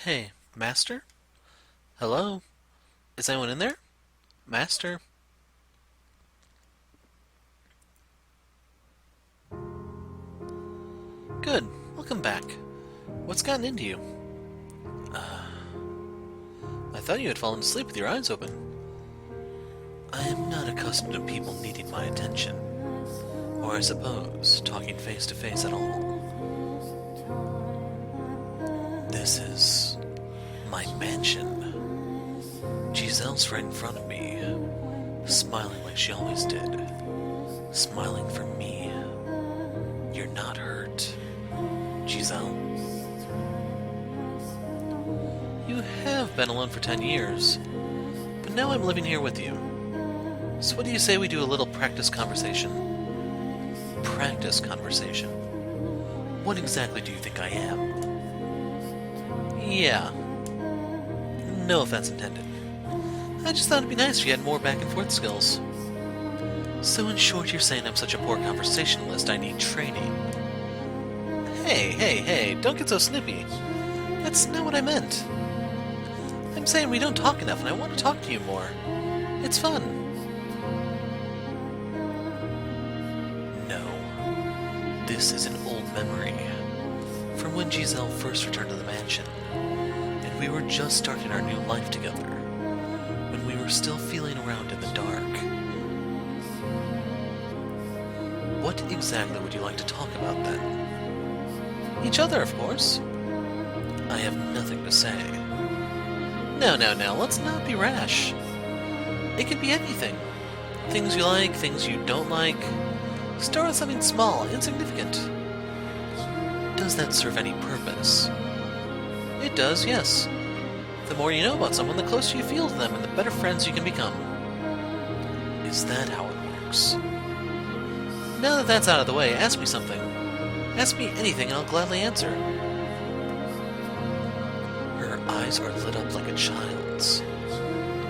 Hey, Master? Hello? Is anyone in there? Master? Good. Welcome back. What's gotten into you? I thought you had fallen asleep with your eyes open. I am not accustomed to people needing my attention. Or I suppose, talking face to face at all. This is my mansion. Giselle's right in front of me, smiling like she always did. Smiling for me. You're not hurt, Giselle? You have been alone for 10 years, but now I'm living here with you. So what do you say we do a little practice conversation? Practice conversation? What exactly do you think I am? Yeah. No offense intended. I just thought it'd be nice if you had more back and forth skills. So in short, you're saying I'm such a poor conversationalist I need training. Hey, don't get so snippy. That's not what I meant. I'm saying we don't talk enough and I want to talk to you more. It's fun. No. This is an old memory. From when Giselle first returned to the mansion. And we were just starting our new life together. When we were still feeling around in the dark. What exactly would you like to talk about then? Each other, of course. I have nothing to say. No, let's not be rash. It could be anything. Things you like, things you don't like. Start with something small, insignificant. Does that serve any purpose? It does, yes. The more you know about someone, the closer you feel to them and the better friends you can become. Is that how it works? Now that that's out of the way, ask me something. Ask me anything and I'll gladly answer. Her eyes are lit up like a child's.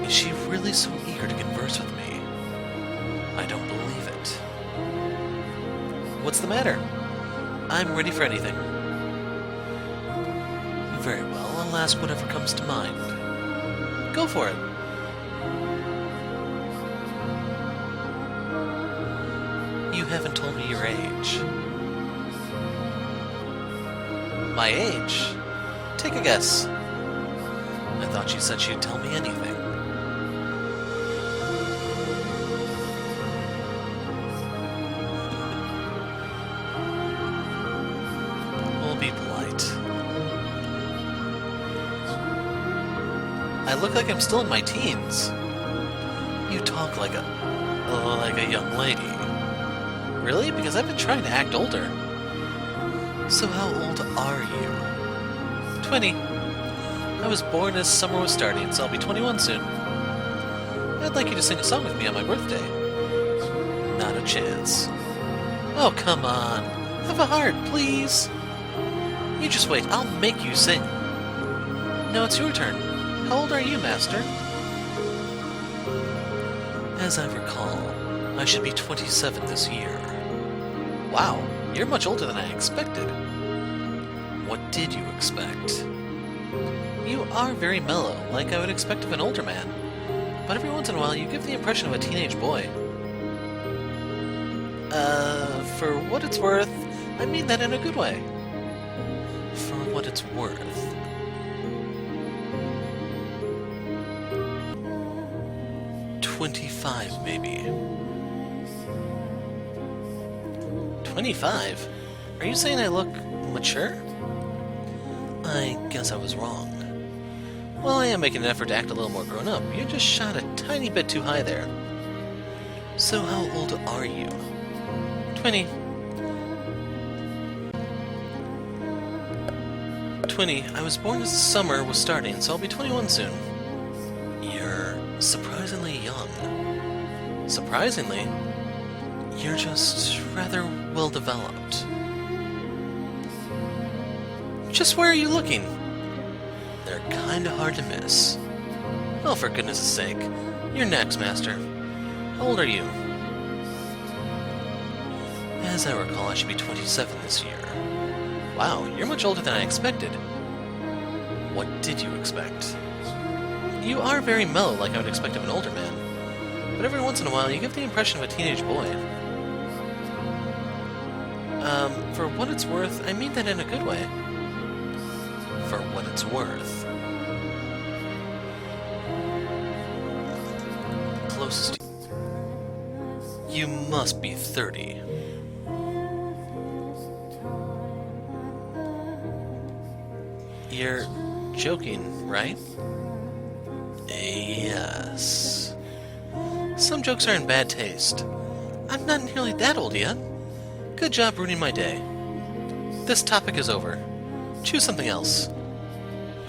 Is she really so eager to converse with me? I don't believe it. What's the matter? I'm ready for anything. Very well, I'll ask whatever comes to mind. Go for it. You haven't told me your age. My age? Take a guess. I thought you said she'd tell me anything. We'll be polite. I look like I'm still in my teens. You talk like a young lady. Really? Because I've been trying to act older. So how old are you? 20. I was born as summer was starting, so I'll be 21 soon. I'd like you to sing a song with me on my birthday. Not a chance. Oh, come on. Have a heart, please. You just wait, I'll make you sing. Now it's your turn. How old are you, Master? As I recall, I should be 27 this year. Wow, you're much older than I expected. What did you expect? You are very mellow, like I would expect of an older man. But every once in a while you give the impression of a teenage boy. For what it's worth, I mean that in a good way. For what it's worth. 25, maybe. 25? Are you saying I look mature? I guess I was wrong. Well, I am making an effort to act a little more grown up. You just shot a tiny bit too high there. So how old are you? 20. 20. I was born as the summer was starting, so I'll be 21 soon. You're surprisingly young. Surprisingly? You're just rather well developed. Just where are you looking? They're kinda hard to miss. Oh, for goodness' sake. You're next, Master. How old are you? As I recall, I should be 27 this year. Wow, you're much older than I expected. What did you expect? You are very mellow, like I would expect of an older man. But every once in a while, you give the impression of a teenage boy. For what it's worth, I mean that in a good way. For what it's worth. Closest to you. You must be 30. You're joking, right? Yes. Some jokes are in bad taste. I'm not nearly that old yet. Good job ruining my day. This topic is over. Choose something else.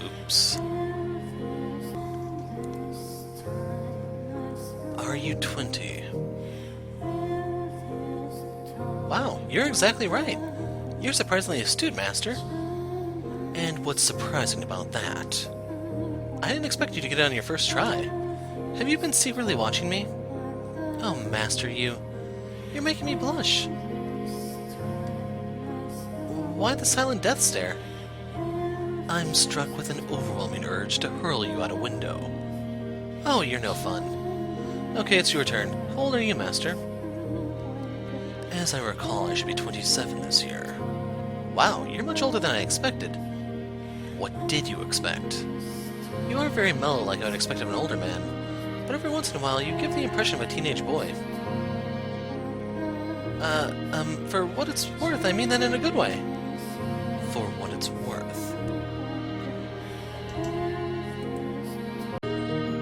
Oops. Are you 20? Wow, you're exactly right. You're surprisingly astute, Master. And what's surprising about that? I didn't expect you to get it on your first try. Have you been secretly watching me? Oh, Master, you're making me blush. Why the silent death stare? I'm struck with an overwhelming urge to hurl you out a window. Oh, you're no fun. Okay, it's your turn. How old are you, Master? As I recall, I should be 27 this year. Wow, you're much older than I expected. What did you expect? You are very mellow, like I would expect of an older man, but every once in a while you give the impression of a teenage boy. For what it's worth, I mean that in a good way. For what it's worth.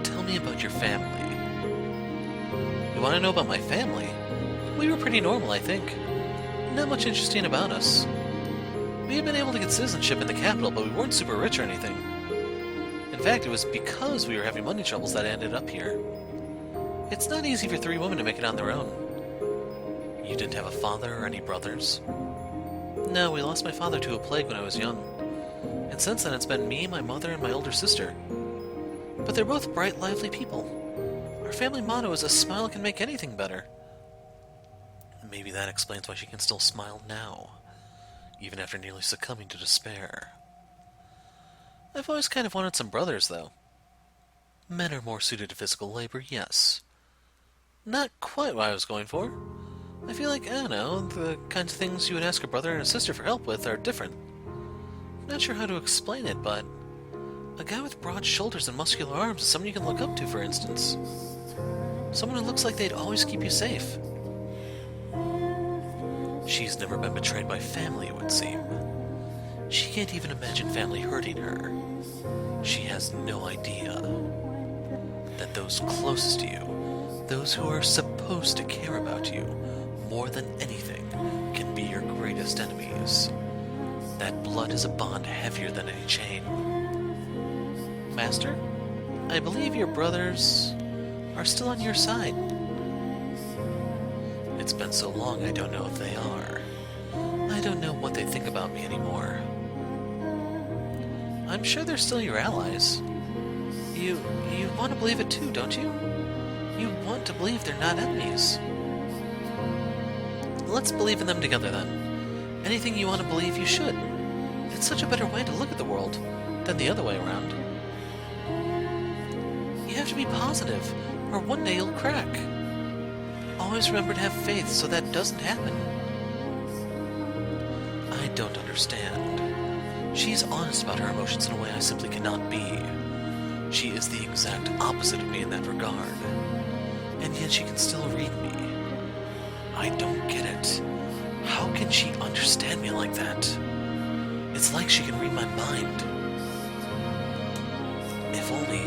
Tell me about your family. You want to know about my family? We were pretty normal, I think. Not much interesting about us. We had been able to get citizenship in the capital, but we weren't super rich or anything. In fact, it was because we were having money troubles that I ended up here. It's not easy for 3 women to make it on their own. You didn't have a father or any brothers? No, we lost my father to a plague when I was young. And since then it's been me, my mother, and my older sister. But they're both bright, lively people. Our family motto is a smile can make anything better. Maybe that explains why she can still smile now, even after nearly succumbing to despair. I've always kind of wanted some brothers, though. Men are more suited to physical labor, yes. Not quite what I was going for. I feel like, I don't know, the kinds of things you would ask a brother and a sister for help with are different. Not sure how to explain it, but a guy with broad shoulders and muscular arms is someone you can look up to, for instance. Someone who looks like they'd always keep you safe. She's never been betrayed by family, it would seem. She can't even imagine family hurting her. She has no idea that those closest to you, those who are supposed to care about you more than anything, can be your greatest enemies. That blood is a bond heavier than any chain. Master, I believe your brothers are still on your side. It's been so long I don't know if they are. I don't know what they think about me anymore. I'm sure they're still your allies. You want to believe it too, don't you? You want to believe they're not enemies. Let's believe in them together then. Anything you want to believe, you should. It's such a better way to look at the world than the other way around. You have to be positive, or one day you'll crack. Always remember to have faith so that doesn't happen. I don't understand. She's honest about her emotions in a way I simply cannot be. She is the exact opposite of me in that regard. And yet she can still read me. I don't get it. How can she understand me like that? It's like she can read my mind. If only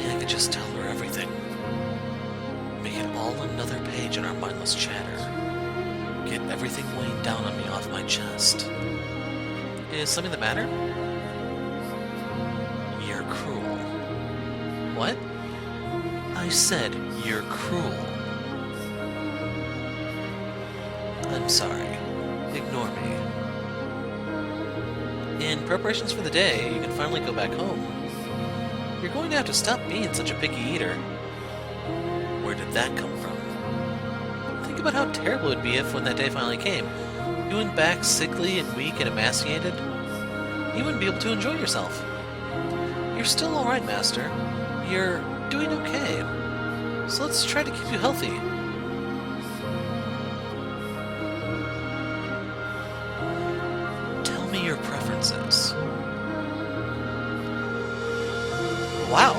I could just tell her everything. Make it all another page in our mindless chatter. Get everything weighing down on me off my chest. Is something the matter? You're cruel. What? I said you're cruel. I'm sorry. Ignore me. In preparations for the day, you can finally go back home. You're going to have to stop being such a picky eater. Where did that come from? Think about how terrible it would be if, when that day finally came, you went back sickly and weak and emaciated. you wouldn't be able to enjoy yourself. You're still alright, Master. You're doing okay. So let's try to keep you healthy. Tell me your preferences. Wow,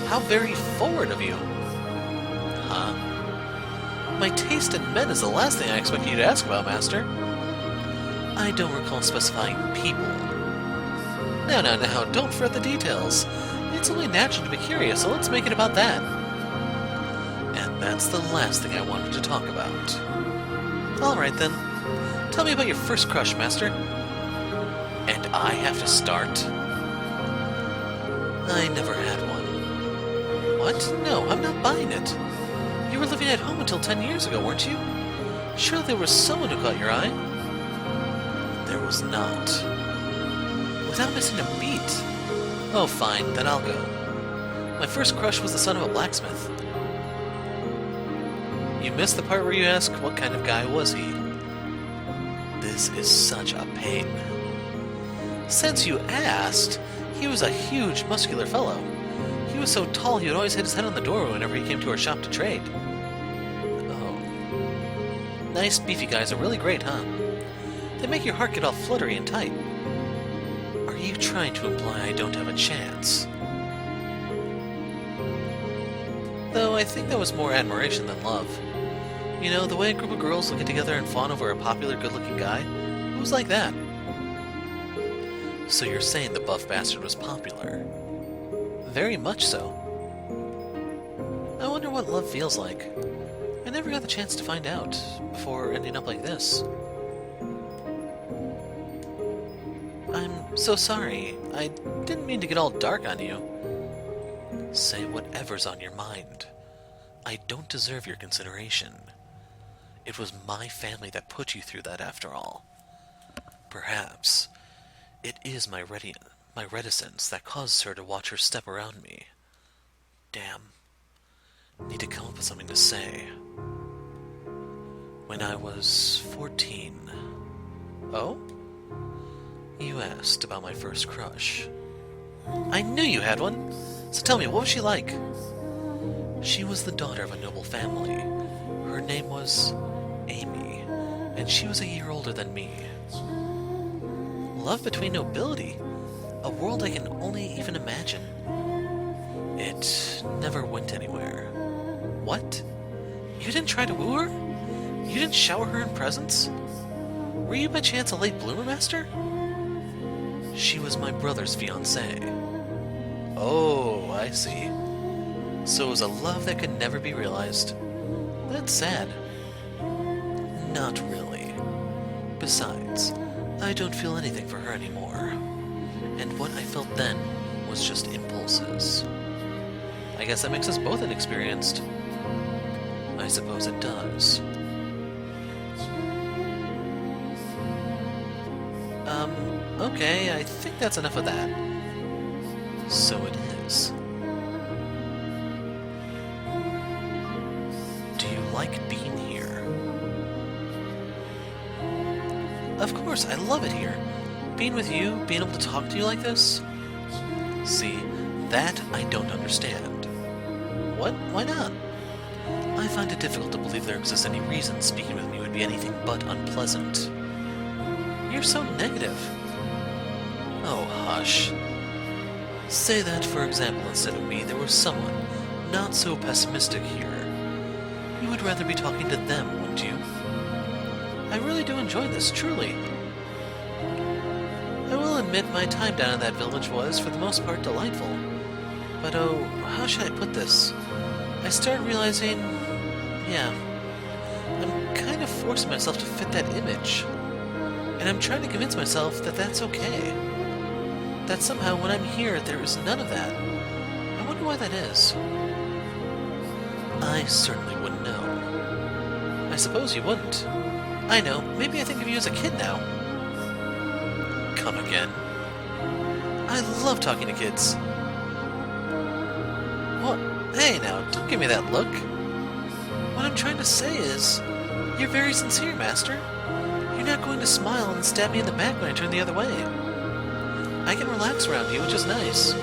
how very forward of you. Huh? My taste in men is the last thing I expect you to ask about, Master. I don't recall specifying people. No, don't fret the details. It's only natural to be curious, so let's make it about that. And that's the last thing I wanted to talk about. Alright then. Tell me about your first crush, Master. And I have to start? I never had one. What? No, I'm not buying it. You were living at home until 10 years ago, weren't you? Surely there was someone who caught your eye? There was not. Without missing a beat. Oh, fine, then I'll go. My first crush was the son of a blacksmith. You missed the part where you ask, what kind of guy was he? This is such a pain. Since you asked, he was a huge, muscular fellow. He was so tall he would always hit his head on the door whenever he came to our shop to trade. Oh. Nice, beefy guys are really great, huh? They make your heart get all fluttery and tight. Are you trying to imply I don't have a chance? Though I think that was more admiration than love. You know, the way a group of girls will get together and fawn over a popular, good-looking guy, it was like that. So you're saying the buff bastard was popular? Very much so. I wonder what love feels like. I never got the chance to find out, before ending up like this. I'm so sorry. I didn't mean to get all dark on you. Say whatever's on your mind. I don't deserve your consideration. It was my family that put you through that after all. Perhaps it is my reticence that causes her to watch her step around me. Damn. Need to come up with something to say. When I was 14... Oh? You asked about my first crush. I knew you had one! So tell me, what was she like? She was the daughter of a noble family. Her name was Amy, and she was a year older than me. Love between nobility? A world I can only even imagine. It never went anywhere. What? You didn't try to woo her? You didn't shower her in presents? Were you by chance a late bloomer, Master? She was my brother's fiancée. Oh, I see. So it was a love that could never be realized. That's sad. Not really. Besides, I don't feel anything for her anymore. And what I felt then was just impulses. I guess that makes us both inexperienced. I suppose it does. Okay, I think that's enough of that. So it is. Do you like being here? Of course, I love it here. Being with you, being able to talk to you like this. See, that I don't understand. What? Why not? I find it difficult to believe there exists any reason speaking with me would be anything but unpleasant. You're so negative. Oh, hush. Say that, for example, instead of me, there was someone not so pessimistic here. You would rather be talking to them, wouldn't you? I really do enjoy this, truly. I will admit my time down in that village was, for the most part, delightful. But oh, how should I put this? I started realizing... yeah, I'm kind of forcing myself to fit that image. And I'm trying to convince myself that that's okay. That somehow when I'm here, there is none of that. I wonder why that is. I certainly wouldn't know. I suppose you wouldn't. I know, maybe I think of you as a kid now. Come again. I love talking to kids. What? Hey now, don't give me that look. What I'm trying to say is, you're very sincere, Master. You're not going to smile and stab me in the back when I turn the other way. I I can relax around you, which is nice.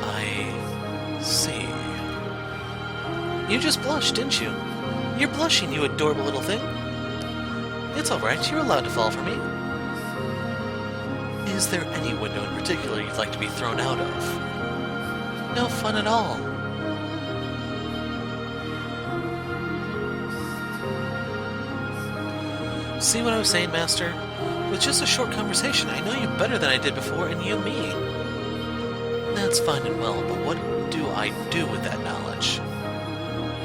I see. You just blushed, didn't you? You're blushing, you adorable little thing. It's alright, you're allowed to fall for me. Is there any window in particular you'd like to be thrown out of? No fun at all. See what I was saying, Master? With just a short conversation, I know you better than I did before, and you me. That's fine and well, but what do I do with that knowledge?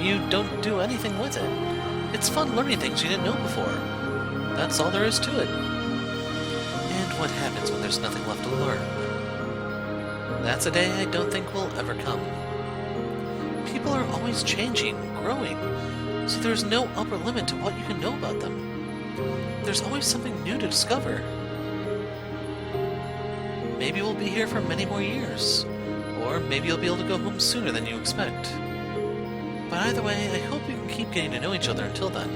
You don't do anything with it. It's fun learning things you didn't know before. That's all there is to it. And what happens when there's nothing left to learn? That's a day I don't think will ever come. People are always changing, growing, so there's no upper limit to what you can know about them. There's always something new to discover. Maybe we'll be here for many more years, or maybe you'll be able to go home sooner than you expect. But either way, I hope we can keep getting to know each other until then.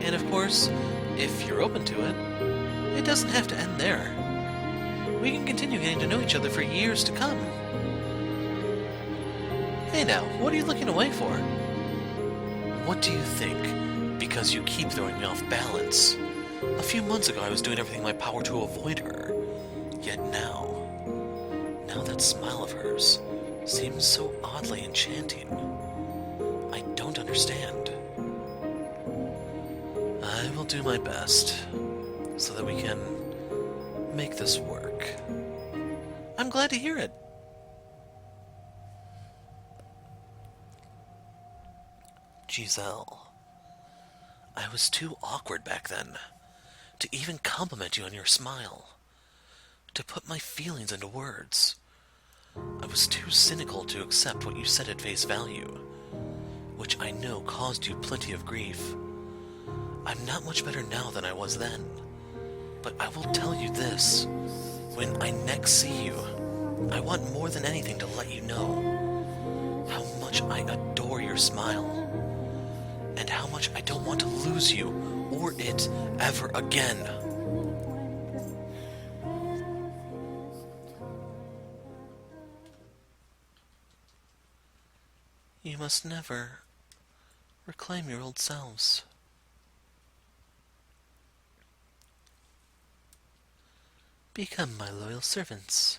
And of course, if you're open to it, it doesn't have to end there. We can continue getting to know each other for years to come. Hey now, what are you looking away for? What do you think? Because you keep throwing me off balance. A few months ago I was doing everything in my power to avoid her. Yet now that smile of hers seems so oddly enchanting. I don't understand. I will do my best so that we can make this work. I'm glad to hear it. Giselle, I was too awkward back then to even compliment you on your smile, to put my feelings into words. I was too cynical to accept what you said at face value, which I know caused you plenty of grief. I'm not much better now than I was then, but I will tell you this. When I next see you, I want more than anything to let you know how much I adore your smile, and how much I don't want to lose you or it ever again. You must never reclaim your old selves. Become my loyal servants,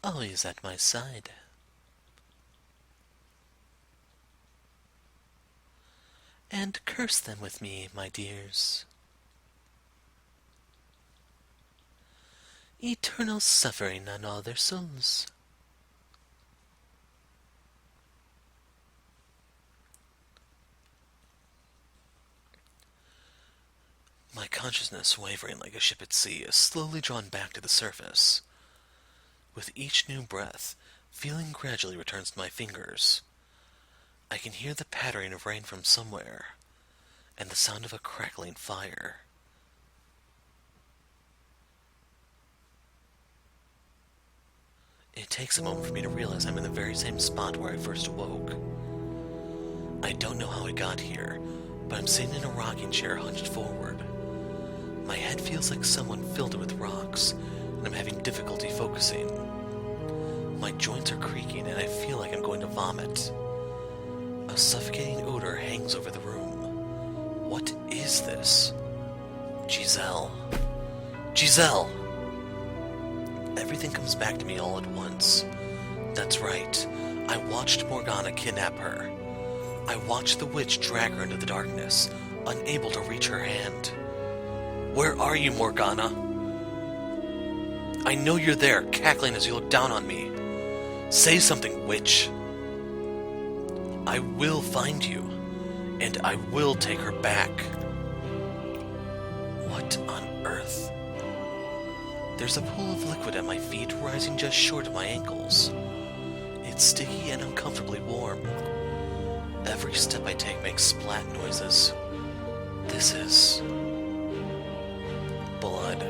always at my side. And curse them with me, my dears. Eternal suffering on all their souls. My consciousness, wavering like a ship at sea, is slowly drawn back to the surface. With each new breath, feeling gradually returns to my fingers. I can hear the pattering of rain from somewhere, and the sound of a crackling fire. It takes a moment for me to realize I'm in the very same spot where I first awoke. I don't know how I got here, but I'm sitting in a rocking chair hunched forward. My head feels like someone filled it with rocks, and I'm having difficulty focusing. My joints are creaking, and I feel like I'm going to vomit. A suffocating odor hangs over the room. What is this? Giselle. Giselle! Everything comes back to me all at once. That's right. I watched Morgana kidnap her. I watched the witch drag her into the darkness, unable to reach her hand. Where are you, Morgana? I know you're there, cackling as you look down on me. Say something, witch. I will find you, and I will take her back. What on earth? There's a pool of liquid at my feet, rising just short of my ankles. It's sticky and uncomfortably warm. Every step I take makes splat noises. This is blood.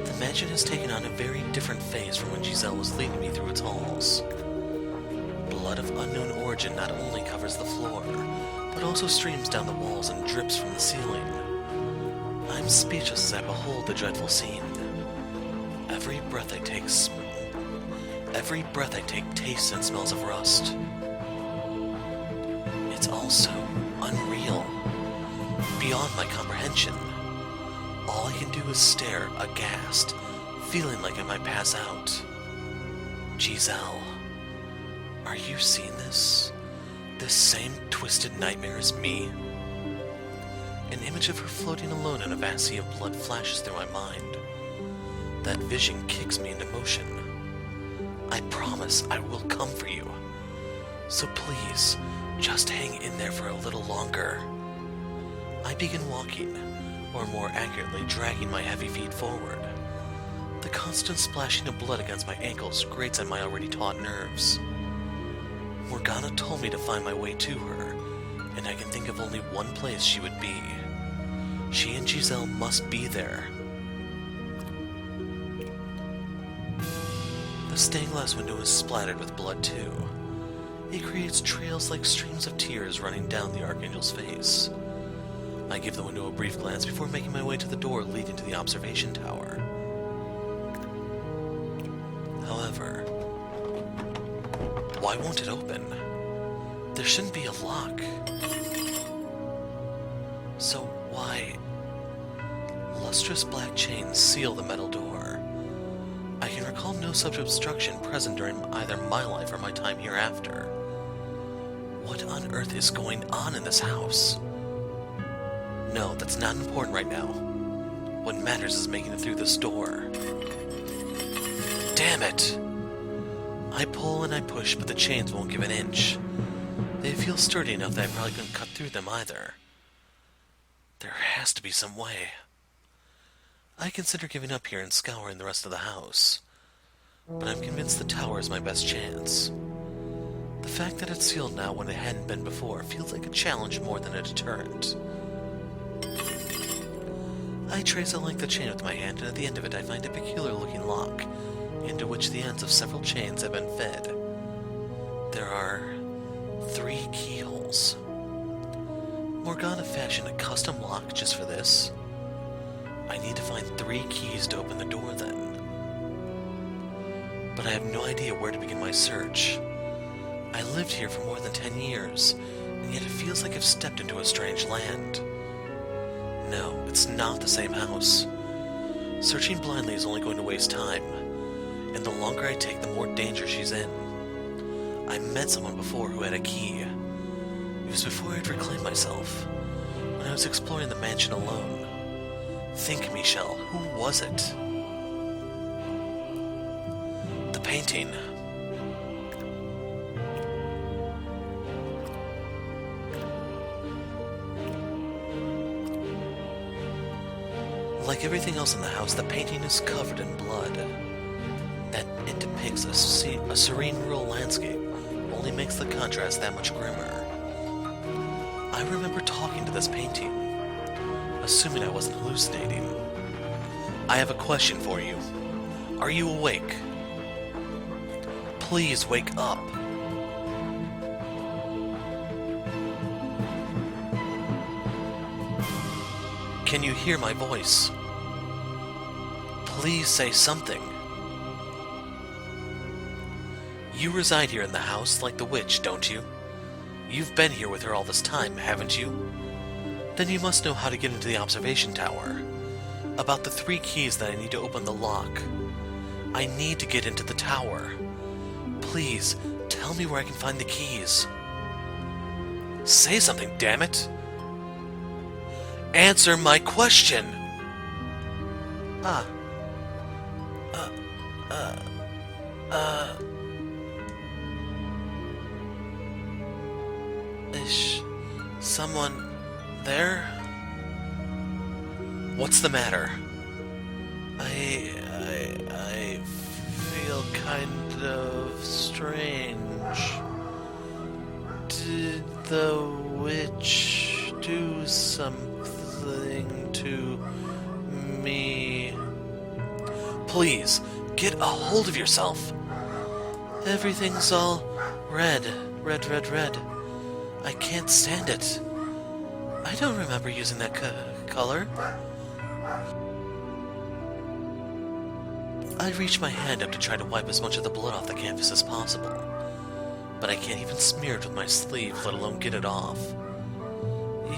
The mansion has taken on a very different phase from when Giselle was leading me through its halls. Blood of unknown origin not only covers the floor, but also streams down the walls and drips from the ceiling. I'm speechless as I behold the dreadful scene. Every breath I take tastes and smells of rust. It's all so unreal, beyond my comprehension. All I can do is stare, aghast, feeling like I might pass out. Giselle, are you seeing this? This same twisted nightmare as me? An image of her floating alone in a vast sea of blood flashes through my mind. That vision kicks me into motion. I promise I will come for you. So please, just hang in there for a little longer. I begin walking, or more accurately, dragging my heavy feet forward. The constant splashing of blood against my ankles grates on my already taut nerves. Morgana told me to find my way to her, and I can think of only one place she would be. She and Giselle must be there. The stained glass window is splattered with blood too. It creates trails like streams of tears running down the Archangel's face. I give the window a brief glance before making my way to the door leading to the observation tower. However, why won't it open? There shouldn't be a lock. So why? Lustrous black chains seal the metal door. I can recall no such obstruction present during either my life or my time hereafter. What on earth is going on in this house? No, that's not important right now. What matters is making it through this door. Damn it! I pull and I push, but the chains won't give an inch. They feel sturdy enough that I probably couldn't cut through them either. There has to be some way. I consider giving up here and scouring the rest of the house, but I'm convinced the tower is my best chance. The fact that it's sealed now when it hadn't been before feels like a challenge more than a deterrent. I trace a length of chain with my hand, and at the end of it I find a peculiar-looking lock, into which the ends of several chains have been fed. There are 3 keyholes. Morgana fashioned a custom lock just for this. I need to find 3 keys to open the door then. But I have no idea where to begin my search. I lived here for more than 10 years, and yet it feels like I've stepped into a strange land. No, it's not the same house. Searching blindly is only going to waste time, and the longer I take, the more danger she's in. I met someone before who had a key. It was before I'd reclaimed myself, when I was exploring the mansion alone. Think, Michelle, who was it? The painting. Like everything else in the house, the painting is covered in blood. That it depicts a serene rural landscape only makes the contrast that much grimmer. I remember talking to this painting, assuming I wasn't hallucinating. I have a question for you. Are you awake? Please wake up. Can you hear my voice? Please say something. You reside here in the house like the witch, don't you? You've been here with her all this time, haven't you? Then you must know how to get into the observation tower. About the 3 keys that I need to open the lock. I need to get into the tower. Please, tell me where I can find the keys. Say something, damn it! Answer my question! Is someone there? What's the matter? I feel kind of strange. Did the witch do something to me? Please, get a hold of yourself. Everything's all red. I can't stand it. I don't remember using that color. I reach my hand up to try to wipe as much of the blood off the canvas as possible, but I can't even smear it with my sleeve, let alone get it off.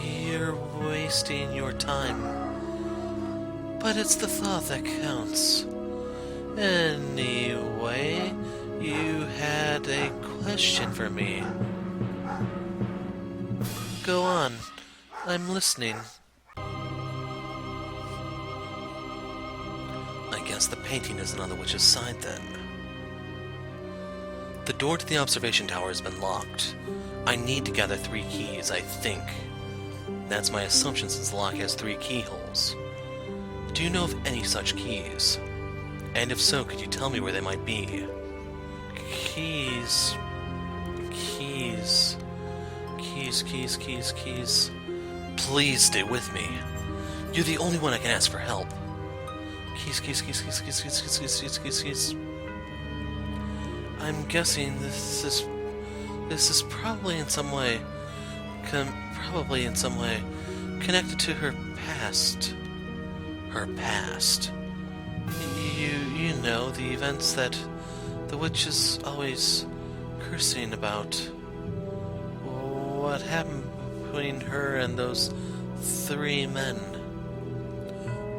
You're wasting your time, but it's the thought that counts. Anyway, you had a question for me. Go on, I'm listening. I guess the painting isn't on the witch's side then. The door to the observation tower has been locked. I need to gather 3 keys, I think. That's my assumption since the lock has 3 keyholes. Do you know of any such keys? And if so, could you tell me where they might be? Keys. Please stay with me. You're the only one I can ask for help. Keys. I'm guessing this is probably in some way connected to her past. Her past. You know, the events that the witch is always cursing about. What happened between her and those 3 men?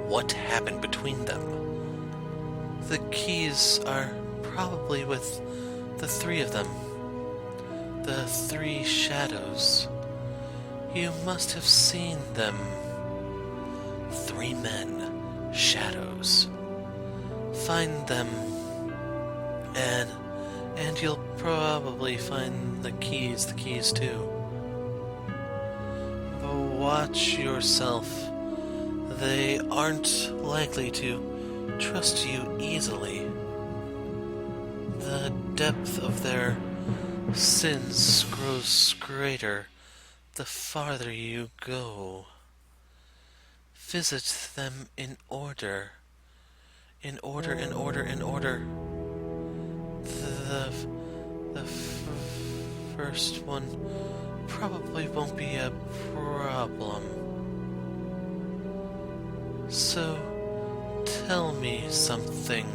What happened between them? The keys are probably with the 3 of them. The 3 shadows. You must have seen them. 3 men. Shadows. Find them. And you'll probably find the keys too. But watch yourself. They aren't likely to trust you easily. The depth of their sins grows greater the farther you go. Visit them in order. In order. The first one probably won't be a problem. So, tell me something.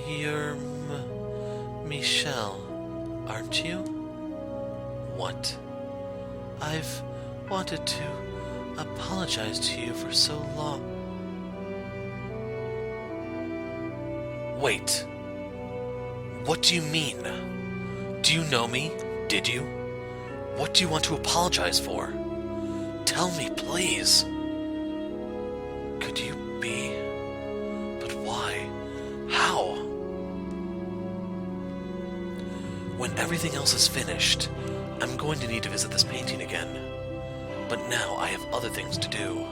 You're Michelle, aren't you? What? I've wanted to apologize to you for so long. Wait. What do you mean? Do you know me? Did you? What do you want to apologize for? Tell me, please. Could you be? But why? How? When everything else is finished, I'm going to need to visit this painting again. But now I have other things to do.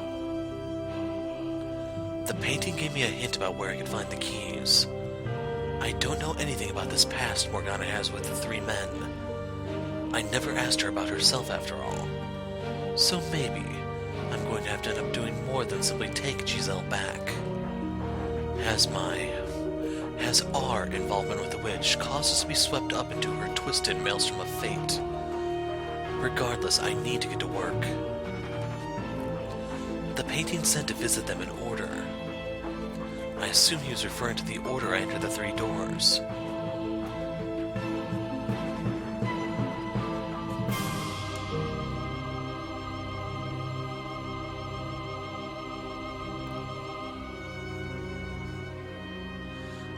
The painting gave me a hint about where I could find the keys. I don't know anything about this past Morgana has with the 3 men. I never asked her about herself after all. So maybe I'm going to have to end up doing more than simply take Giselle back. Has our involvement with the witch caused us to be swept up into her twisted maelstrom of fate? Regardless, I need to get to work. The painting said to visit them in order. I assume he was referring to the order I entered the 3 doors.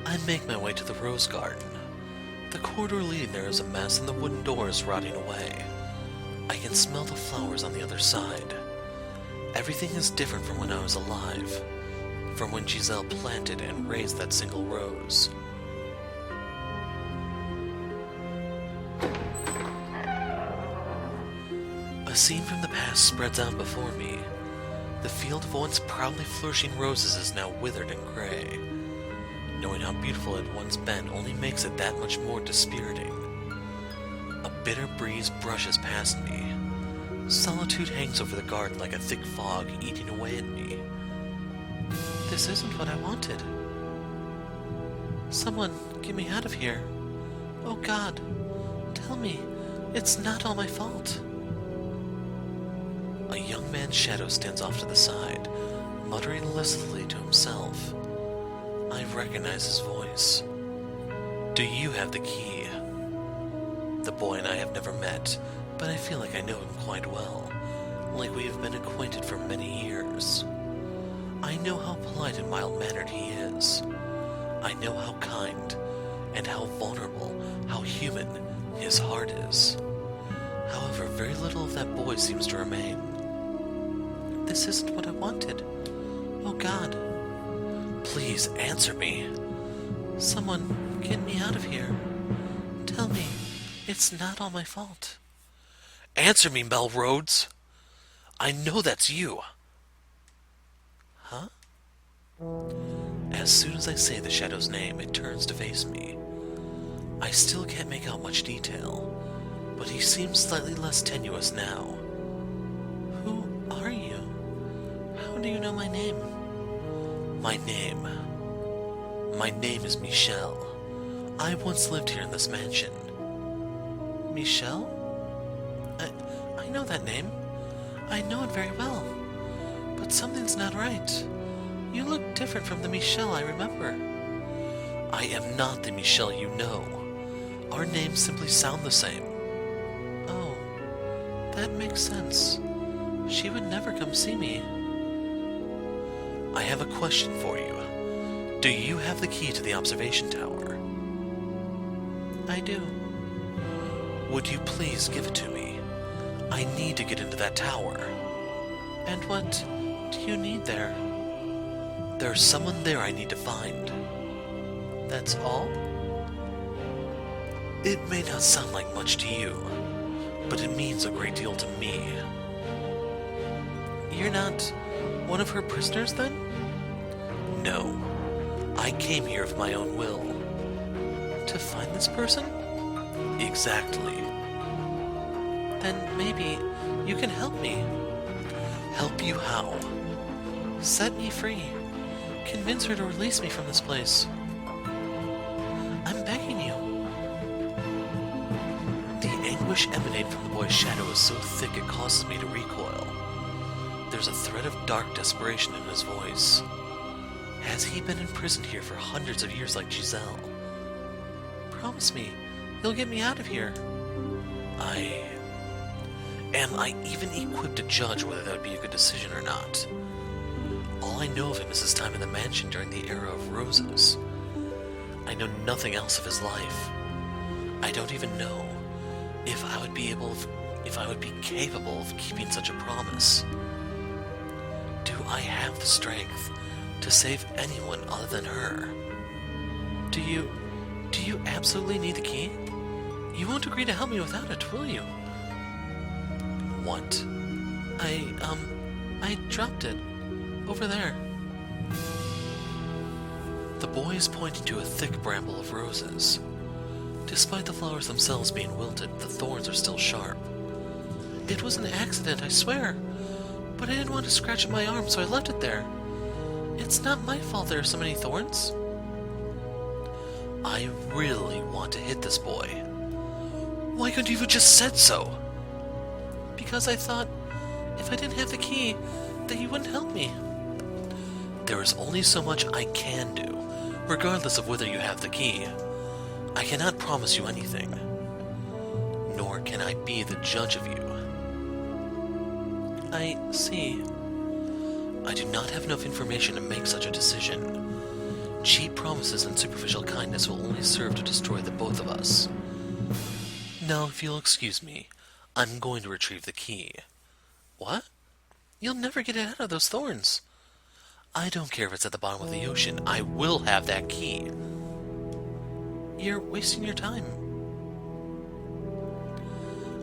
I make my way to the rose garden. The corridor leading there is a mess and the wooden door is rotting away. I can smell the flowers on the other side. Everything is different from when I was alive. From when Giselle planted and raised that single rose. A scene from the past spreads out before me. The field of once proudly flourishing roses is now withered and gray. Knowing how beautiful it had once been only makes it that much more dispiriting. A bitter breeze brushes past me. Solitude hangs over the garden like a thick fog, eating away at me. This isn't what I wanted. Someone, get me out of here. Oh God, tell me, it's not all my fault. A young man's shadow stands off to the side, muttering listlessly to himself. I recognize his voice. Do you have the key? The boy and I have never met, but I feel like I know him quite well, like we have been acquainted for many years. I know how polite and mild-mannered he is. I know how kind, and how vulnerable, how human his heart is. However, very little of that boy seems to remain. This isn't what I wanted. Oh God. Please answer me. Someone, get me out of here. Tell me, it's not all my fault. Answer me, Mell Rhodes. I know that's you. Huh? As soon as I say the shadow's name, it turns to face me. I still can't make out much detail, but he seems slightly less tenuous now. Who are you? How do you know my name? My name is Michelle. I once lived here in this mansion. Michelle? I know that name. I know it very well. But something's not right. You look different from the Michelle I remember. I am not the Michelle you know. Our names simply sound the same. Oh, that makes sense. She would never come see me. I have a question for you. Do you have the key to the observation tower? I do. Would you please give it to me? I need to get into that tower. And what do you need there? There's someone there I need to find. That's all? It may not sound like much to you, but it means a great deal to me. You're not one of her prisoners, then? No. I came here of my own will. To find this person? Exactly. Then maybe you can help me. Help you how? Set me free. Convince her to release me from this place. I'm begging you. The anguish emanating from the boy's shadow is so thick it causes me to recoil. There's a thread of dark desperation in his voice. Has he been imprisoned here for hundreds of years like Giselle? Promise me, you'll get me out of here. Am I even equipped to judge whether that would be a good decision or not? All I know of him is his time in the mansion during the era of roses. I know nothing else of his life. I don't even know if I would be capable of keeping such a promise. Do I have the strength to save anyone other than her? Do you absolutely need the key? You won't agree to help me without it, will you? What? I dropped it. Over there. The boy is pointing to a thick bramble of roses. Despite the flowers themselves being wilted, the thorns are still sharp. It was an accident, I swear. But I didn't want to scratch at my arm, so I left it there. It's not my fault there are so many thorns. I really want to hit this boy. Why couldn't you have just said so? Because I thought, if I didn't have the key, that you wouldn't help me. There is only so much I can do, regardless of whether you have the key. I cannot promise you anything, nor can I be the judge of you. I see. I do not have enough information to make such a decision. Cheap promises and superficial kindness will only serve to destroy the both of us. Now, if you'll excuse me, I'm going to retrieve the key. What? You'll never get it out of those thorns. I don't care if it's at the bottom of the ocean. I will have that key. You're wasting your time.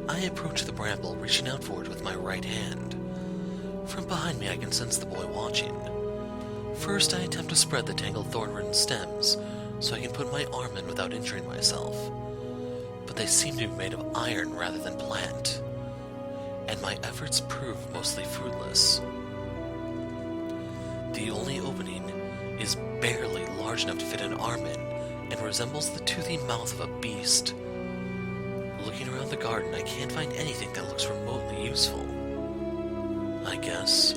I approach the bramble, reaching out for it with my right hand. From behind me I can sense the boy watching. First I attempt to spread the tangled thorn-ridden stems, so I can put my arm in without injuring myself. But they seem to be made of iron rather than plant, and my efforts prove mostly fruitless. The only opening is barely large enough to fit an arm in, and resembles the toothy mouth of a beast. Looking around the garden, I can't find anything that looks remotely useful. I guess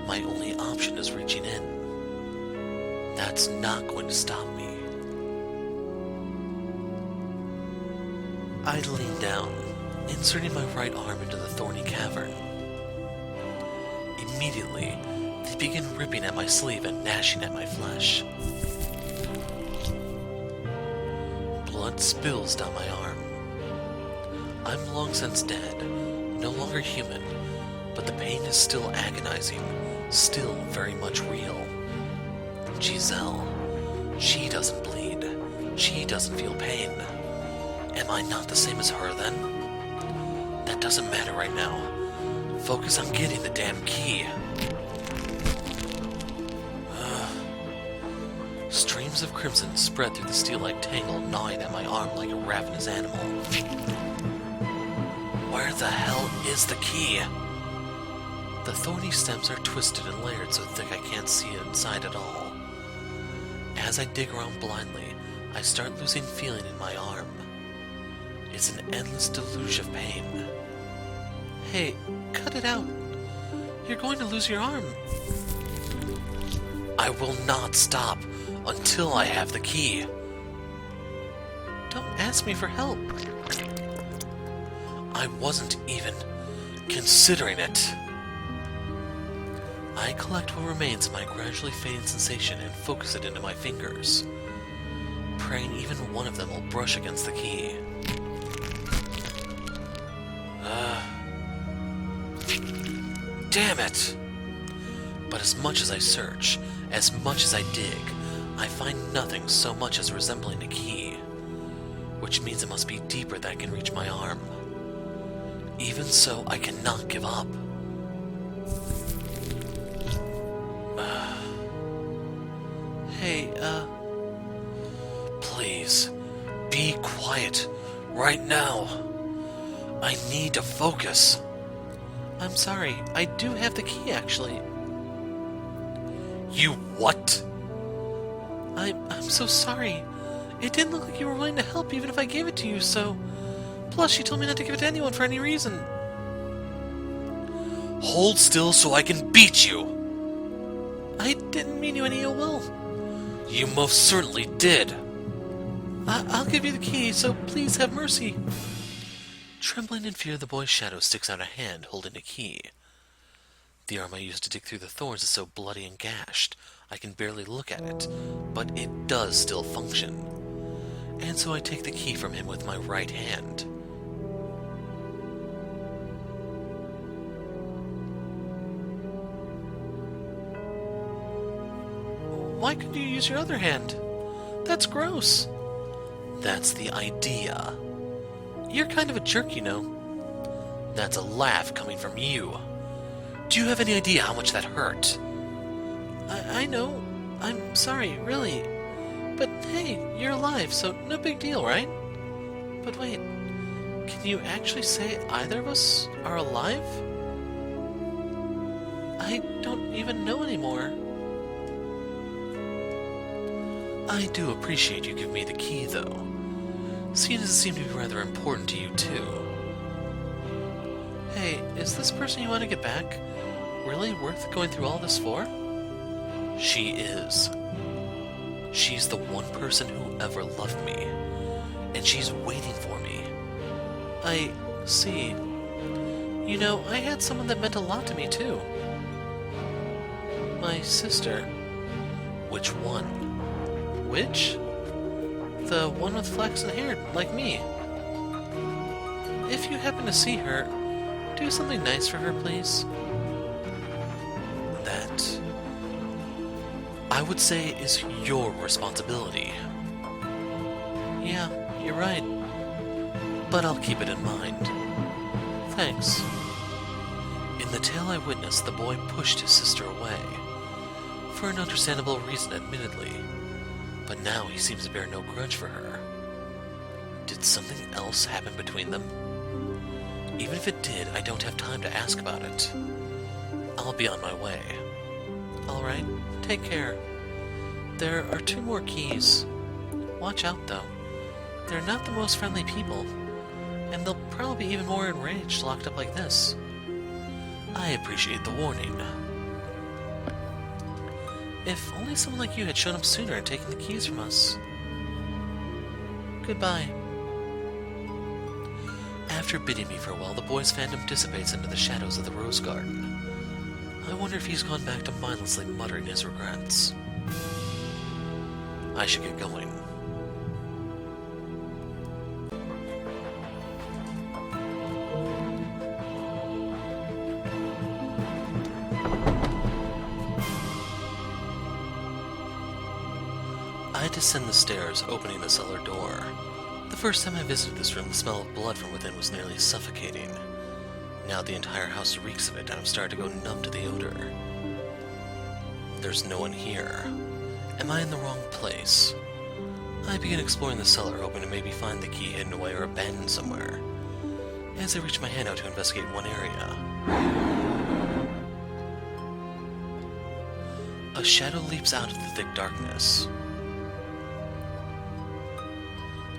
my only option is reaching in. That's not going to stop me. I lean down, inserting my right arm into the thorny cavern. Immediately, they begin ripping at my sleeve and gnashing at my flesh. Blood spills down my arm. I'm long since dead, no longer human, but the pain is still agonizing, still very much real. Giselle, she doesn't bleed. She doesn't feel pain. Am I not the same as her then? That doesn't matter right now. Focus on getting the damn key. Streams of crimson spread through the steel-like tangle, gnawing at my arm like a ravenous animal. Where the hell is the key? The thorny stems are twisted and layered so thick I can't see inside at all. As I dig around blindly, I start losing feeling in my arm. It's an endless deluge of pain. Hey, cut it out. You're going to lose your arm. I will not stop until I have the key. Don't ask me for help. I wasn't even considering it. I collect what remains of my gradually fading sensation and focus it into my fingers, praying even one of them will brush against the key. Damn it! But as much as I search, as much as I dig, I find nothing so much as resembling a key, which means it must be deeper than I can reach my arm. Even so, I cannot give up. Hey, please, be quiet right now. I need to focus. I'm sorry, I do have the key, actually. You what? I'm so sorry. It didn't look like you were willing to help even if I gave it to you, so... Plus, she told me not to give it to anyone for any reason. Hold still so I can beat you! I didn't mean you any ill will. You most certainly did. I'll give you the key, so please have mercy. Trembling in fear, the boy's shadow sticks out a hand, holding a key. The arm I used to dig through the thorns is so bloody and gashed, I can barely look at it, but it does still function. And so I take the key from him with my right hand. Why couldn't you use your other hand? That's gross. That's the idea. You're kind of a jerk, you know. That's a laugh coming from you. Do you have any idea how much that hurt? I know. I'm sorry, really. But hey, you're alive, so no big deal, right? But wait, can you actually say either of us are alive? I don't even know anymore. I do appreciate you giving me the key, though. Seeing as it seemed to be rather important to you, too. Hey, is this person you want to get back really worth going through all this for? She is. She's the one person who ever loved me, and she's waiting for me. I see. You know, I had someone that meant a lot to me, too. My sister. Which one? Which? The one with flaxen hair, like me. If you happen to see her, do something nice for her, please. That, I would say, is your responsibility. Yeah, you're right. But I'll keep it in mind. Thanks. In the tale I witnessed, the boy pushed his sister away. For an understandable reason, admittedly. But now he seems to bear no grudge for her. Did something else happen between them? Even if it did, I don't have time to ask about it. I'll be on my way. Alright, take care. There are 2 more keys. Watch out, though. They're not the most friendly people, and they'll probably be even more enraged locked up like this. I appreciate the warning. If only someone like you had shown up sooner and taken the keys from us. Goodbye. After bidding me farewell, the boy's phantom dissipates into the shadows of the rose garden. I wonder if he's gone back to mindlessly muttering his regrets. I should get going. I descend the stairs, opening the cellar door. The first time I visited this room, the smell of blood from within was nearly suffocating. Now the entire house reeks of it, and I'm starting to go numb to the odor. There's no one here. Am I in the wrong place? I begin exploring the cellar, hoping to maybe find the key hidden away or abandoned somewhere. As I reach my hand out to investigate one area, a shadow leaps out of the thick darkness.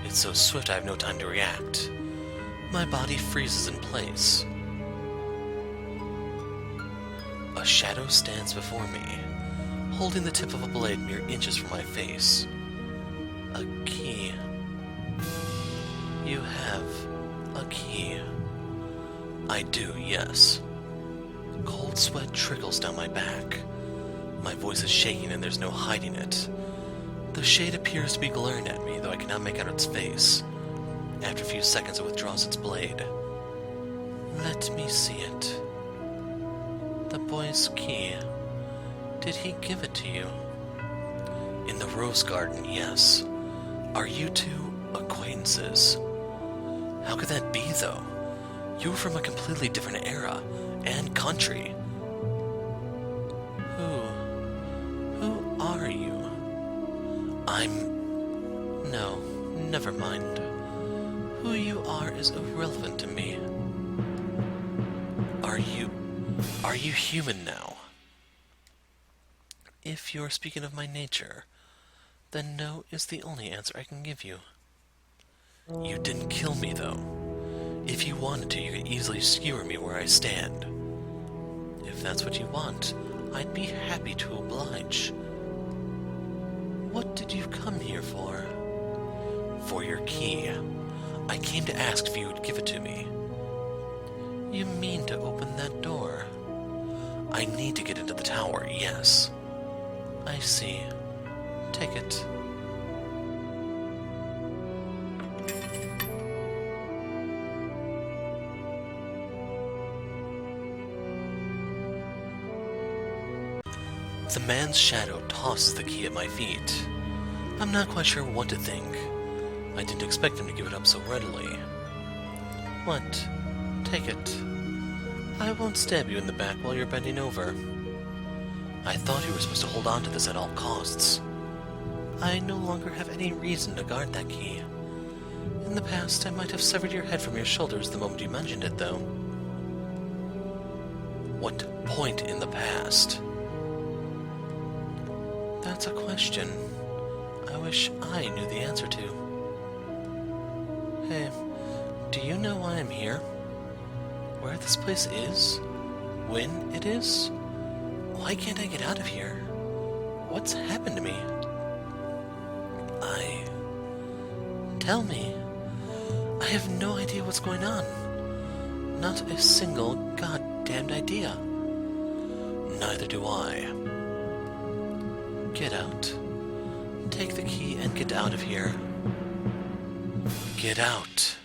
It's so swift I have no time to react. My body freezes in place. A shadow stands before me, holding the tip of a blade mere inches from my face. A key. You have a key. I do, yes. Cold sweat trickles down my back. My voice is shaking and there's no hiding it. The shade appears to be glaring at me, though I cannot make out its face. After a few seconds, it withdraws its blade. Let me see it. The boy's key. Did he give it to you? In the rose garden, yes. Are you two acquaintances? How could that be, though? You were from a completely different era and country. Who are you? No, never mind. Who you are is irrelevant to me. Are you human now? If you're speaking of my nature, then no is the only answer I can give you. You didn't kill me, though. If you wanted to, you could easily skewer me where I stand. If that's what you want, I'd be happy to oblige. What did you come here for? For your key. I came to ask if you would give it to me. You mean to open that door? I need to get into the tower, yes. I see. Take it. The man's shadow tosses the key at my feet. I'm not quite sure what to think. I didn't expect him to give it up so readily. What? Take it. I won't stab you in the back while you're bending over. I thought you were supposed to hold on to this at all costs. I no longer have any reason to guard that key. In the past, I might have severed your head from your shoulders the moment you mentioned it, though. What point in the past? That's a question I wish I knew the answer to. Hey, do you know why I'm here? Where this place is? When it is? Why can't I get out of here? What's happened to me? Tell me. I have no idea what's going on. Not a single goddamned idea. Neither do I. Get out. Take the key and get out of here. Get out.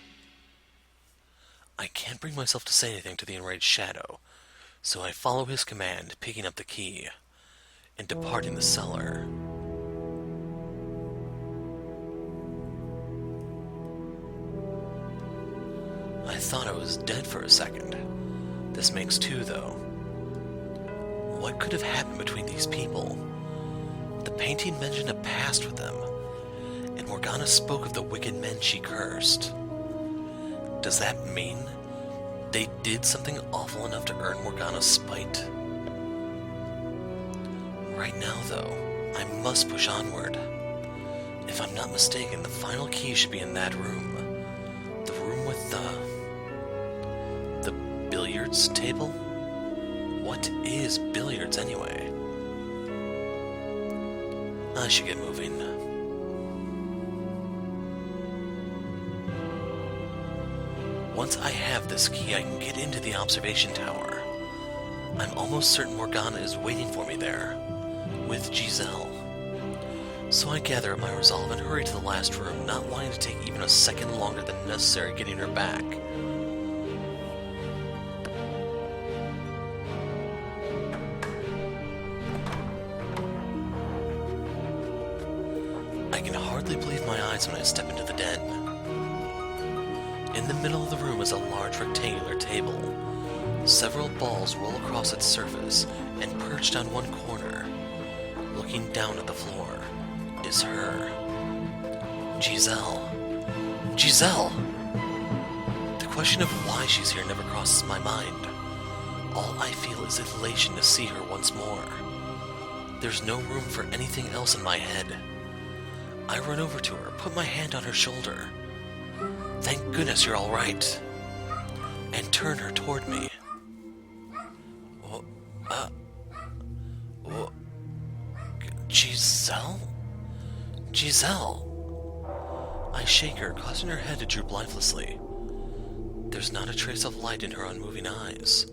I can't bring myself to say anything to the enraged shadow, so I follow his command, picking up the key and departing the cellar. I thought I was dead for a second. This makes two, though. What could have happened between these people? The painting mentioned a past with them, and Morgana spoke of the wicked men she cursed. Does that mean they did something awful enough to earn Morgana's spite? Right now, though, I must push onward. If I'm not mistaken, the final key should be in that room. The room with the billiards table? What is billiards anyway? I should get moving. Once I have this key, I can get into the observation tower. I'm almost certain Morgana is waiting for me there, with Giselle. So I gather up my resolve and hurry to the last room, not wanting to take even a second longer than necessary getting her back. I can hardly believe my eyes when I step into the den. In the middle of the room is a large rectangular table. Several balls roll across its surface, and perched on one corner, looking down at the floor, is her. Giselle. Giselle! The question of why she's here never crosses my mind. All I feel is elation to see her once more. There's no room for anything else in my head. I run over to her, put my hand on her shoulder. Thank goodness you're all right. And turn her toward me. Giselle? Giselle! I shake her, causing her head to droop lifelessly. There's not a trace of light in her unmoving eyes.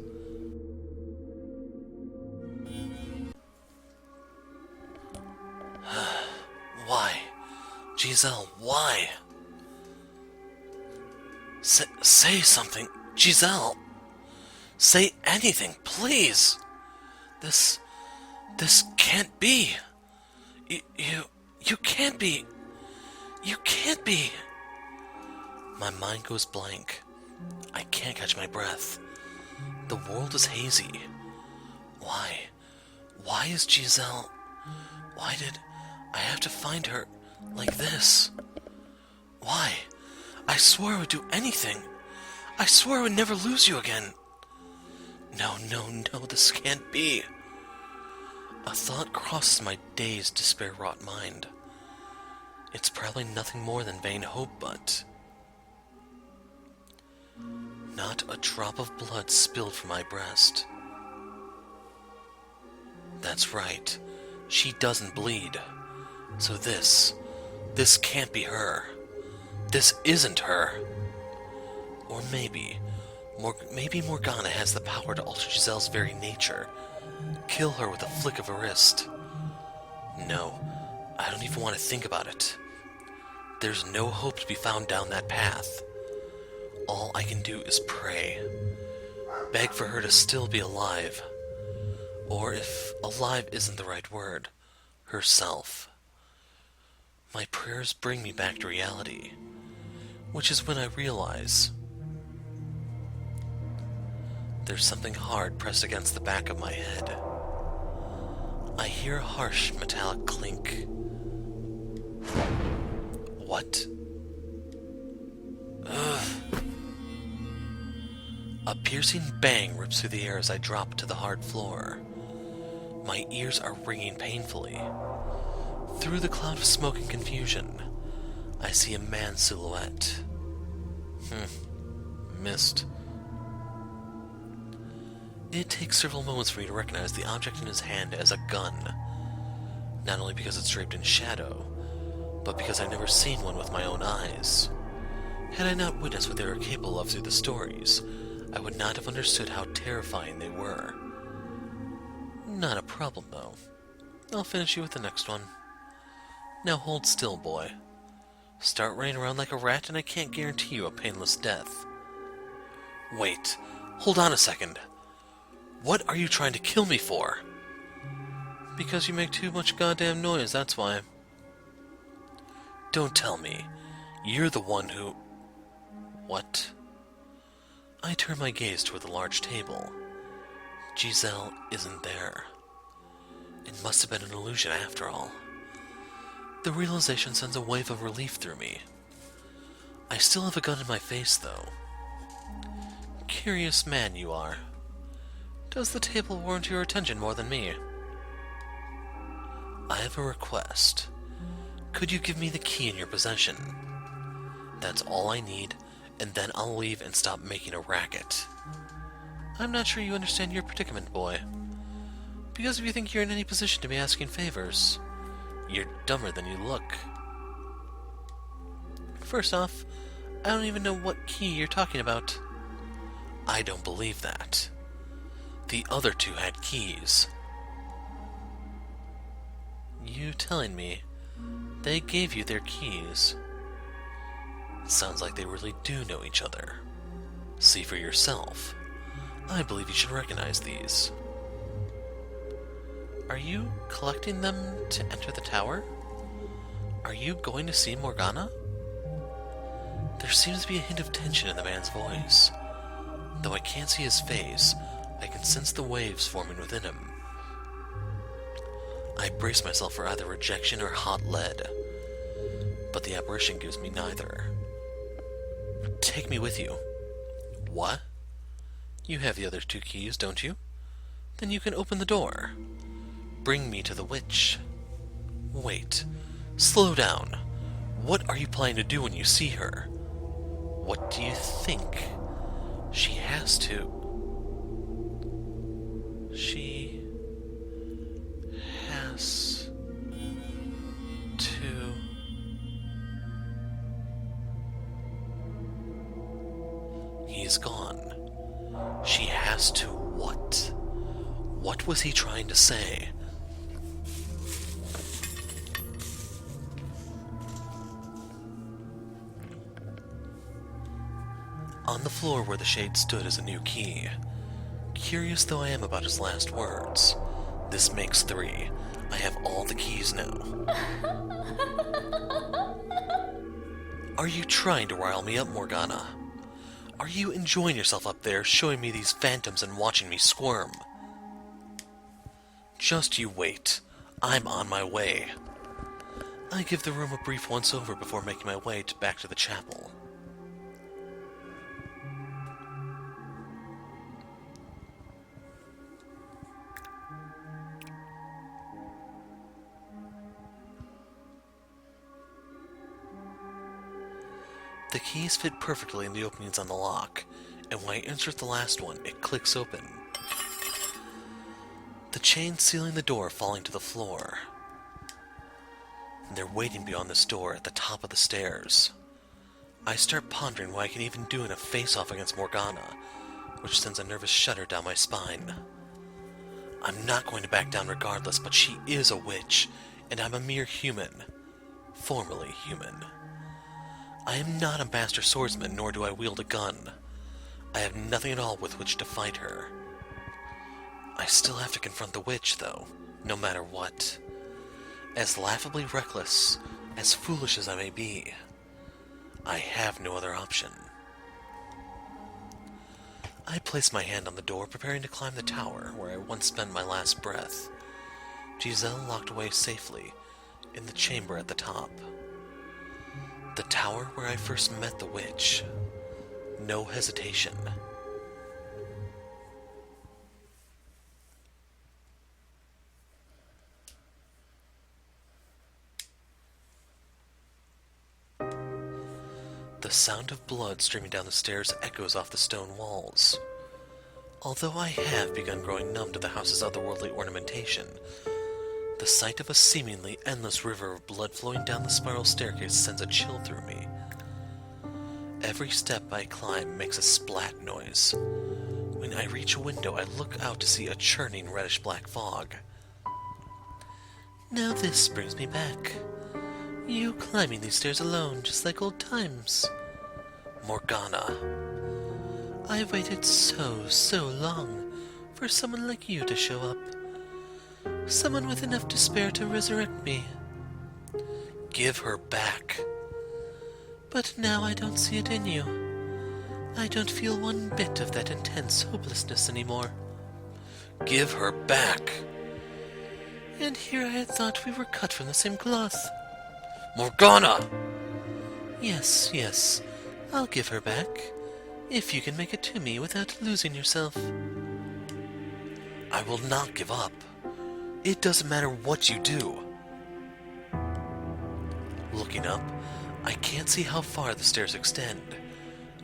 Why? Giselle, why? Say something, Giselle. Say anything, please. This can't be. You can't be. You can't be. My mind goes blank. I can't catch my breath. The world is hazy. Why? Why is Giselle? Why did I have to find her like this? Why? I swore I would do anything. I swore I would never lose you again. No, this can't be. A thought crosses my dazed, despair-wrought mind. It's probably nothing more than vain hope, but... Not a drop of blood spilled from my breast. That's right. She doesn't bleed. So this can't be her. This isn't her. Or maybe Morgana has the power to alter Giselle's very nature. Kill her with a flick of a wrist. No, I don't even want to think about it. There's no hope to be found down that path. All I can do is pray. Beg for her to still be alive. Or if alive isn't the right word, herself. My prayers bring me back to reality, which is when I realize there's something hard pressed against the back of my head. I hear a harsh metallic clink. What? Ugh. A piercing bang rips through the air as I drop to the hard floor. My ears are ringing painfully. Through the cloud of smoke and confusion, I see a man's silhouette. Missed. It takes several moments for me to recognize the object in his hand as a gun. Not only because it's draped in shadow, but because I've never seen one with my own eyes. Had I not witnessed what they were capable of through the stories, I would not have understood how terrifying they were. Not a problem, though. I'll finish you with the next one. Now hold still, boy. Start running around like a rat and I can't guarantee you a painless death. Wait, hold on a second. What are you trying to kill me for? Because you make too much goddamn noise, that's why. Don't tell me. You're the one who... What? I turn my gaze toward the large table. Giselle isn't there. It must have been an illusion after all. The realization sends a wave of relief through me. I still have a gun in my face, though. Curious man you are. Does the table warrant your attention more than me? I have a request. Could you give me the key in your possession? That's all I need, and then I'll leave and stop making a racket. I'm not sure you understand your predicament, boy. Because if you think you're in any position to be asking favors, you're dumber than you look. First off, I don't even know what key you're talking about. I don't believe that. The other two had keys. You telling me they gave you their keys? Sounds like they really do know each other. See for yourself. I believe you should recognize these. Are you collecting them to enter the tower? Are you going to see Morgana? There seems to be a hint of tension in the man's voice. Though I can't see his face, I can sense the waves forming within him. I brace myself for either rejection or hot lead, but the apparition gives me neither. Take me with you. What? You have the other two keys, don't you? Then you can open the door. Bring me to the witch. Wait. Slow down. What are you planning to do when you see her? What do you think? She has to. She has to. He's gone. She has to what? What was he trying to say? On the floor where the shade stood is a new key. Curious though I am about his last words, this makes 3. I have all the keys now. Are you trying to rile me up, Morgana? Are you enjoying yourself up there, showing me these phantoms and watching me squirm? Just you wait. I'm on my way. I give the room a brief once-over before making my way back to the chapel. The keys fit perfectly in the openings on the lock, and when I insert the last one, it clicks open. The chain sealing the door falling to the floor. And they're waiting beyond this door at the top of the stairs. I start pondering what I can even do in a face-off against Morgana, which sends a nervous shudder down my spine. I'm not going to back down regardless, but she is a witch, and I'm a mere human. Formerly human. I am not a master swordsman, nor do I wield a gun. I have nothing at all with which to fight her. I still have to confront the witch, though, no matter what. As laughably reckless, as foolish as I may be, I have no other option. I place my hand on the door, preparing to climb the tower where I once spent my last breath. Giselle locked away safely in the chamber at the top. The tower where I first met the witch. No hesitation. The sound of blood streaming down the stairs echoes off the stone walls. Although I have begun growing numb to the house's otherworldly ornamentation, the sight of a seemingly endless river of blood flowing down the spiral staircase sends a chill through me. Every step I climb makes a splat noise. When I reach a window, I look out to see a churning reddish-black fog. Now this brings me back. You climbing these stairs alone, just like old times. Morgana. I've waited so long for someone like you to show up. Someone with enough to spare to resurrect me. Give her back. But now I don't see it in you. I don't feel one bit of that intense hopelessness anymore. Give her back. And here I had thought we were cut from the same cloth. Morgana! Yes, I'll give her back, if you can make it to me without losing yourself. I will not give up. It doesn't matter what you do. Looking up, I can't see how far the stairs extend.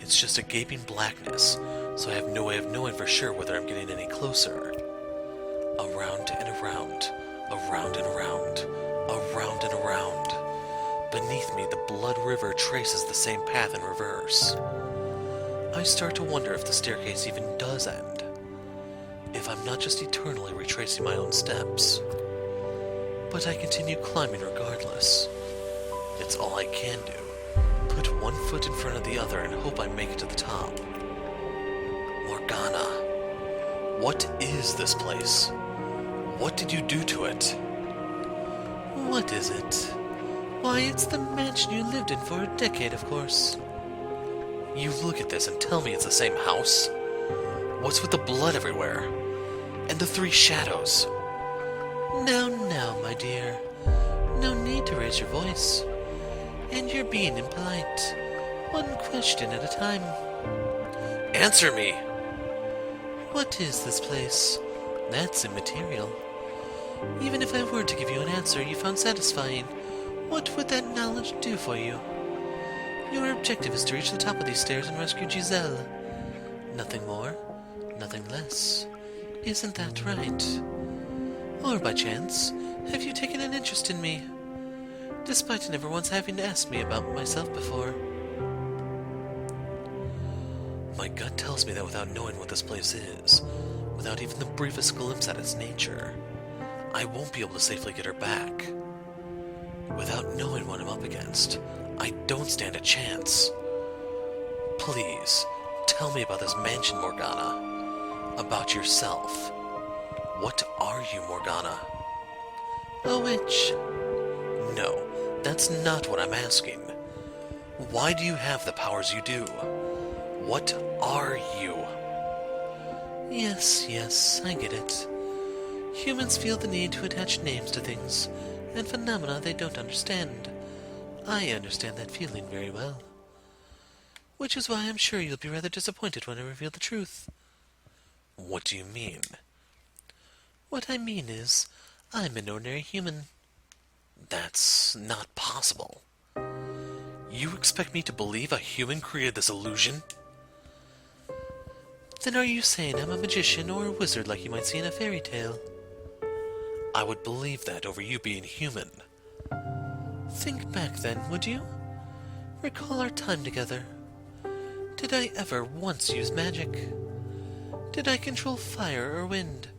It's just a gaping blackness, so I have no way of knowing for sure whether I'm getting any closer. Around and around, around and around, around and around. Beneath me, the blood river traces the same path in reverse. I start to wonder if the staircase even does end. If I'm not just eternally retracing my own steps. But I continue climbing regardless. It's all I can do. Put one foot in front of the other and hope I make it to the top. Morgana. What is this place? What did you do to it? What is it? Why, it's the mansion you lived in for a decade, of course. You look at this and tell me it's the same house? What's with the blood everywhere? And the three shadows? Now, my dear. No need to raise your voice. And you're being impolite. One question at a time. Answer me! What is this place? That's immaterial. Even if I were to give you an answer you found satisfying, what would that knowledge do for you? Your objective is to reach the top of these stairs and rescue Giselle. Nothing more, nothing less. Isn't that right? Or by chance, have you taken an interest in me? Despite never once having asked me about myself before. My gut tells me that without knowing what this place is, without even the briefest glimpse at its nature, I won't be able to safely get her back. Without knowing what I'm up against, I don't stand a chance. Please, tell me about this mansion, Morgana. About yourself. What are you, Morgana? A witch. No, that's not what I'm asking. Why do you have the powers you do? What are you? Yes, I get it. Humans feel the need to attach names to things, and phenomena they don't understand. I understand that feeling very well. Which is why I'm sure you'll be rather disappointed when I reveal the truth. What do you mean? What I mean is, I'm an ordinary human. That's not possible. You expect me to believe a human created this illusion? Then are you saying I'm a magician or a wizard like you might see in a fairy tale? I would believe that over you being human. Think back then, would you? Recall our time together. Did I ever once use magic? Did I control fire or wind?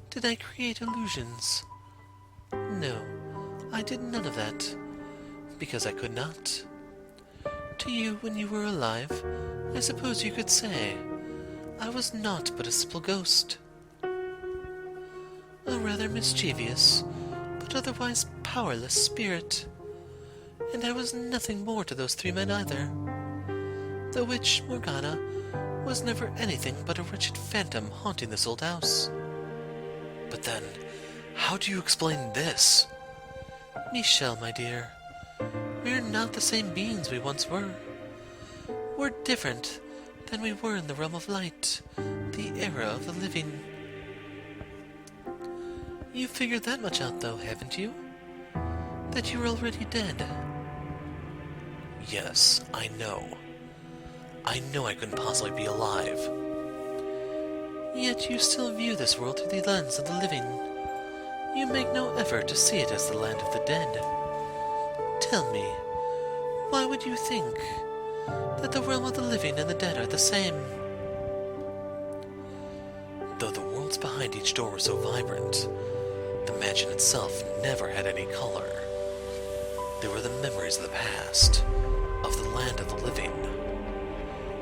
Did I create illusions? No, I did none of that, because I could not. To you, when you were alive, I suppose you could say, I was naught but a simple ghost. A rather mischievous, but otherwise powerless spirit. And I was nothing more to those three men either. The witch, Morgana, was never anything but a wretched phantom haunting this old house. But then, how do you explain this? Michelle, my dear, we're not the same beings we once were. We're different than we were in the realm of light, the era of the living. You figured that much out, though, haven't you? That you're already dead. Yes, I know. I know I couldn't possibly be alive. Yet you still view this world through the lens of the living. You make no effort to see it as the land of the dead. Tell me, why would you think that the realm of the living and the dead are the same? Though the worlds behind each door were so vibrant, the mansion itself never had any color. They were the memories of the past, of the land of the living,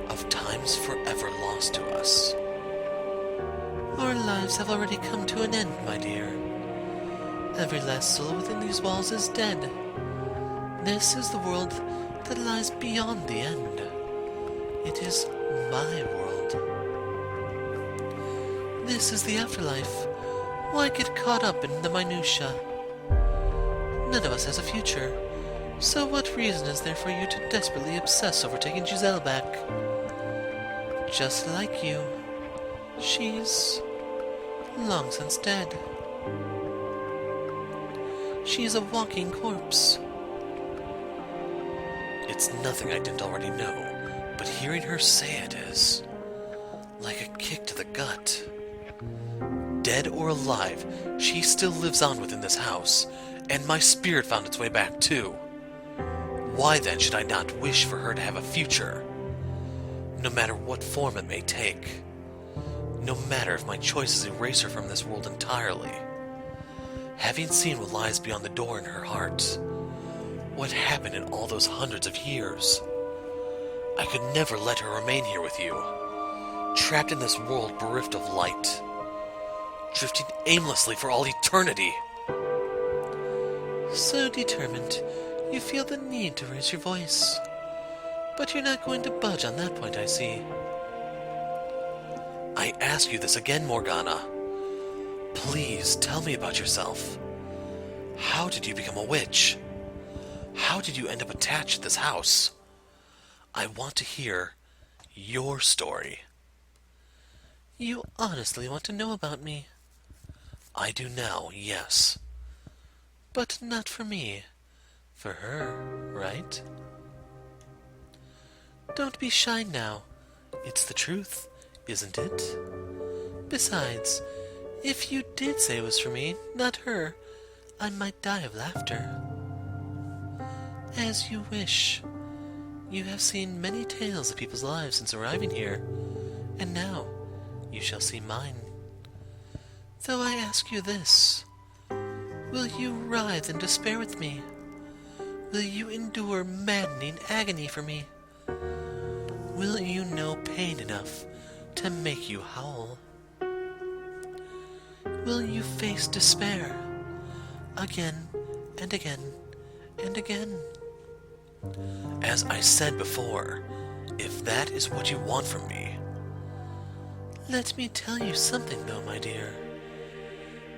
of times forever lost to us. Our lives have already come to an end, my dear. Every last soul within these walls is dead. This is the world that lies beyond the end. It is my world. This is the afterlife. Why get caught up in the minutiae? None of us has a future, so what reason is there for you to desperately obsess over taking Giselle back? Just like you, she's long since dead. She's a walking corpse. It's nothing I didn't already know, but hearing her say it is like a kick to the gut. Dead or alive, she still lives on within this house, and my spirit found its way back too. Why then should I not wish for her to have a future? No matter what form it may take. No matter if my choices erase her from this world entirely. Having seen what lies beyond the door in her heart, what happened in all those hundreds of years, I could never let her remain here with you, trapped in this world bereft of light, drifting aimlessly for all eternity. So determined, you feel the need to raise your voice. But you're not going to budge on that point, I see. I ask you this again, Morgana. Please tell me about yourself. How did you become a witch? How did you end up attached to this house? I want to hear your story. You honestly want to know about me? I do now, yes. But not for me. For her, right? Don't be shy now. It's the truth, isn't it? Besides, if you did say it was for me, not her, I might die of laughter. As you wish. You have seen many tales of people's lives since arriving here, and now you shall see mine. Though I ask you this, will you writhe in despair with me? Will you endure maddening agony for me? Will you know pain enough to make you howl? Will you face despair again and again and again? As I said before, if that is what you want from me. Let me tell you something though, my dear.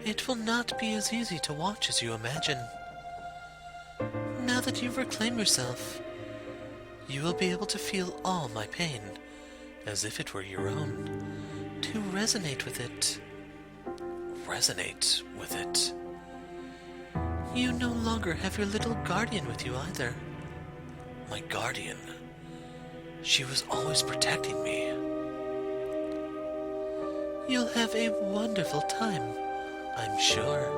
It will not be as easy to watch as you imagine. Now that you've reclaimed yourself, you will be able to feel all my pain, as if it were your own, to resonate with it. Resonate with it? You no longer have your little guardian with you either. My guardian. She was always protecting me. You'll have a wonderful time, I'm sure.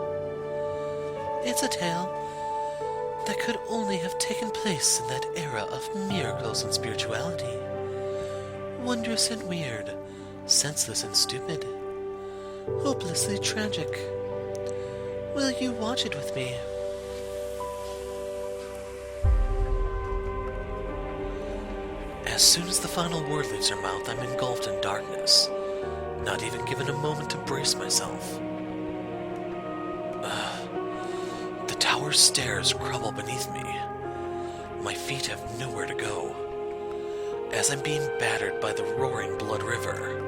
It's a tale that could only have taken place in that era of miracles and spirituality. Wondrous and weird, senseless and stupid, hopelessly tragic. Will you watch it with me? As soon as the final word leaves her mouth, I'm engulfed in darkness, not even given a moment to brace myself. The tower's stairs crumble beneath me. My feet have nowhere to go. As I'm being battered by the roaring blood river,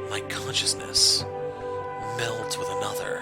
my consciousness melds with another.